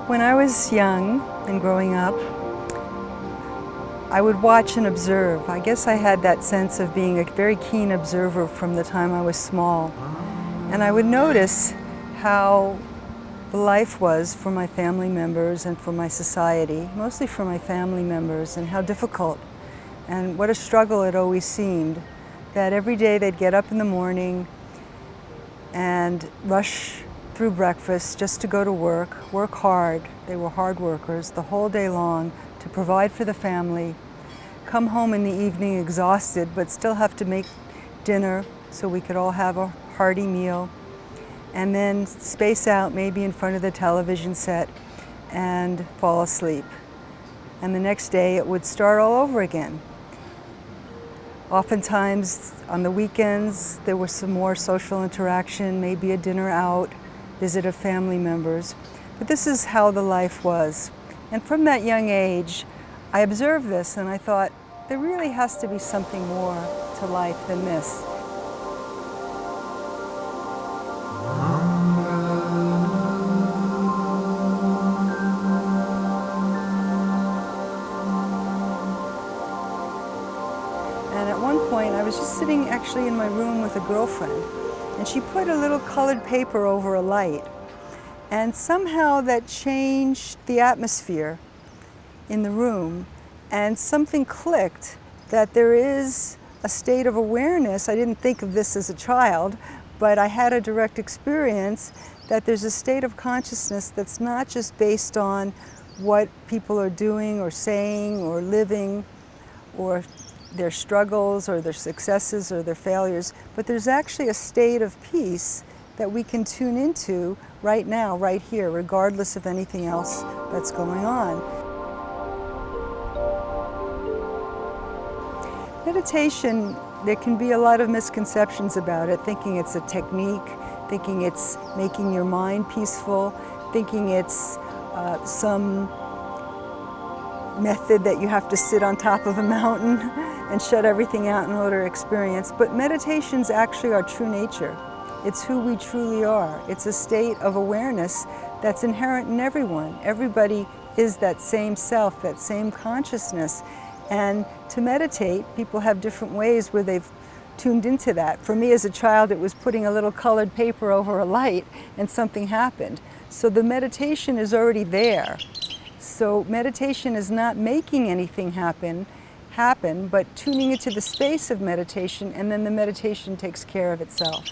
When I was young and growing up, I would watch and observe. I guess I had that sense of being a very keen observer from the time I was small. And I would notice how the life was for my family members and for my society, mostly for my family members, and how difficult and what a struggle it always seemed. That every day they'd get up in the morning and rush through breakfast just to go to work hard. They were hard workers the whole day long to provide for the family, come home in the evening exhausted, but still have to make dinner so we could all have a hearty meal, and then space out maybe in front of the television set and fall asleep. And the next day it would start all over again. Oftentimes on the weekends there was some more social interaction, maybe a dinner out, visit of family members. But this is how the life was. And from that young age, I observed this and I thought, there really has to be something more to life than this. And at one point, I was just sitting actually in my room with a girlfriend, and she put a little colored paper over a light. And somehow that changed the atmosphere in the room, and something clicked that there is a state of awareness. I didn't think of this as a child, but I had a direct experience that there's a state of consciousness that's not just based on what people are doing or saying or living or their struggles or their successes or their failures, but there's actually a state of peace that we can tune into right now, right here, regardless of anything else that's going on. Meditation, there can be a lot of misconceptions about it, thinking it's a technique, thinking it's making your mind peaceful, thinking it's some method that you have to sit on top of a mountain and shut everything out in order to experience. But meditation's actually our true nature. It's who we truly are. It's a state of awareness that's inherent in everyone. Everybody is that same self, that same consciousness. And to meditate, people have different ways where they've tuned into that. For me as a child, it was putting a little colored paper over a light and something happened. So the meditation is already there. So meditation is not making anything happen, but tuning into the space of meditation, and then the meditation takes care of itself.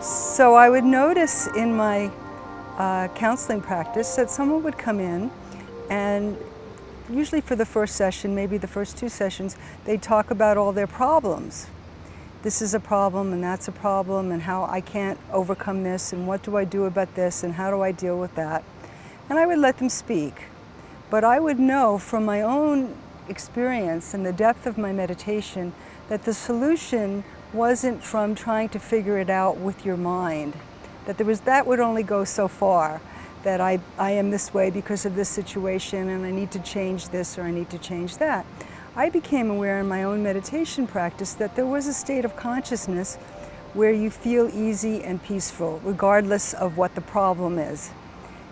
So I would notice in my counseling practice that someone would come in, and usually for the first session, maybe the first two sessions, they'd talk about all their problems. This is a problem and that's a problem, and how I can't overcome this, and what do I do about this, and how do I deal with that. And I would let them speak. But I would know from my own experience and the depth of my meditation that the solution wasn't from trying to figure it out with your mind. That would only go so far, that I am this way because of this situation and I need to change this or I need to change that. I became aware in my own meditation practice that there was a state of consciousness where you feel easy and peaceful regardless of what the problem is.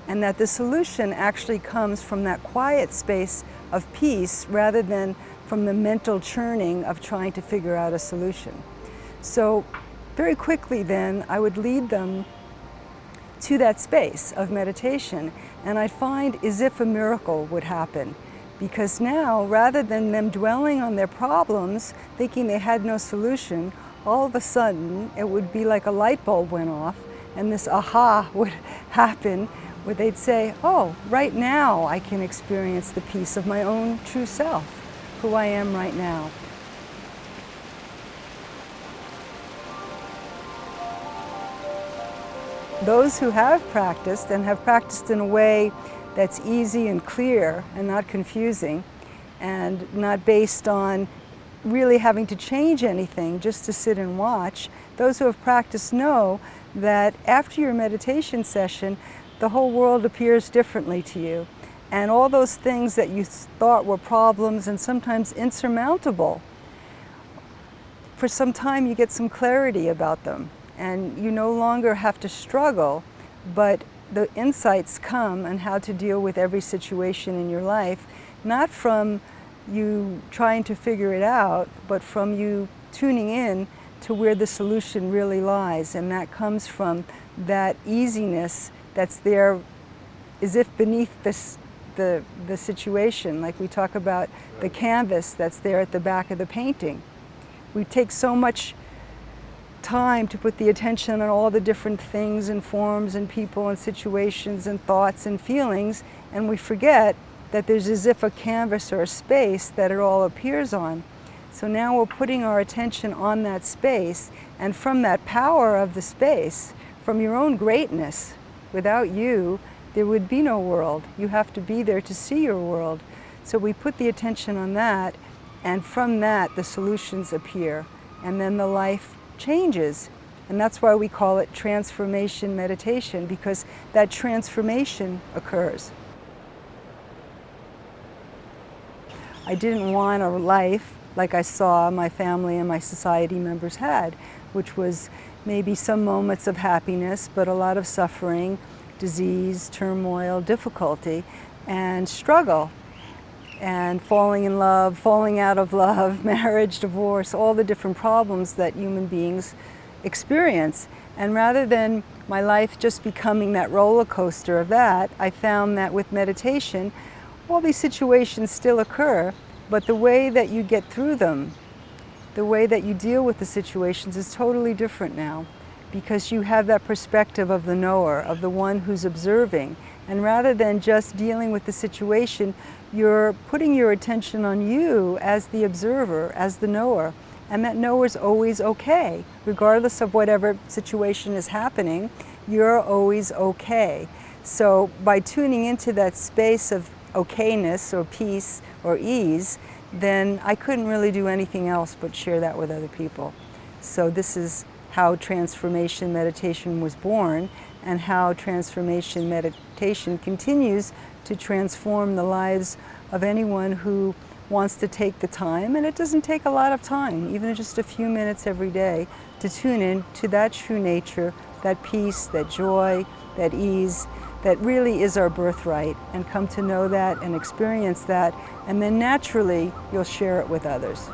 And that the solution actually comes from that quiet space of peace rather than from the mental churning of trying to figure out a solution. So very quickly then I would lead them to that space of meditation, and I'd find as if a miracle would happen. Because now, rather than them dwelling on their problems, thinking they had no solution, all of a sudden it would be like a light bulb went off, and this aha would happen, where they'd say, oh, right now I can experience the peace of my own true self, who I am right now. Those who have practiced, and have practiced in a way that's easy and clear and not confusing, and not based on really having to change anything, just to sit and watch, those who have practiced know that after your meditation session, the whole world appears differently to you. And all those things that you thought were problems and sometimes insurmountable for some time you get some clarity about them, and you no longer have to struggle, but the insights come on how to deal with every situation in your life, not from you trying to figure it out, but from you tuning in to where the solution really lies. And that comes from that easiness that's there as if beneath the situation. Like we talk about the canvas that's there at the back of the painting. We take so much time to put the attention on all the different things and forms and people and situations and thoughts and feelings, and we forget that there's as if a canvas or a space that it all appears on. So now we're putting our attention on that space, and from that power of the space, from your own greatness, without you, there would be no world. You have to be there to see your world. So we put the attention on that, and from that the solutions appear, and then the life changes. And that's why we call it transformation meditation, because that transformation occurs. I didn't want a life like I saw my family and my society members had, which was maybe some moments of happiness, but a lot of suffering, disease, turmoil, difficulty, and struggle, and falling in love, falling out of love, marriage, divorce, all the different problems that human beings experience. And rather than my life just becoming that roller coaster of that, I found that with meditation, all these situations still occur, but the way that you get through them, the way that you deal with the situations is totally different now, because you have that perspective of the knower, of the one who's observing. And rather than just dealing with the situation, you're putting your attention on you as the observer, as the knower. And that knower's always okay. Regardless of whatever situation is happening, you're always okay. So by tuning into that space of okayness or peace or ease, then I couldn't really do anything else but share that with other people. So this is how transformation meditation was born, and how transformation meditation continues to transform the lives of anyone who wants to take the time, and it doesn't take a lot of time, even just a few minutes every day, to tune in to that true nature, that peace, that joy, that ease, that really is our birthright, and come to know that and experience that, and then naturally you'll share it with others.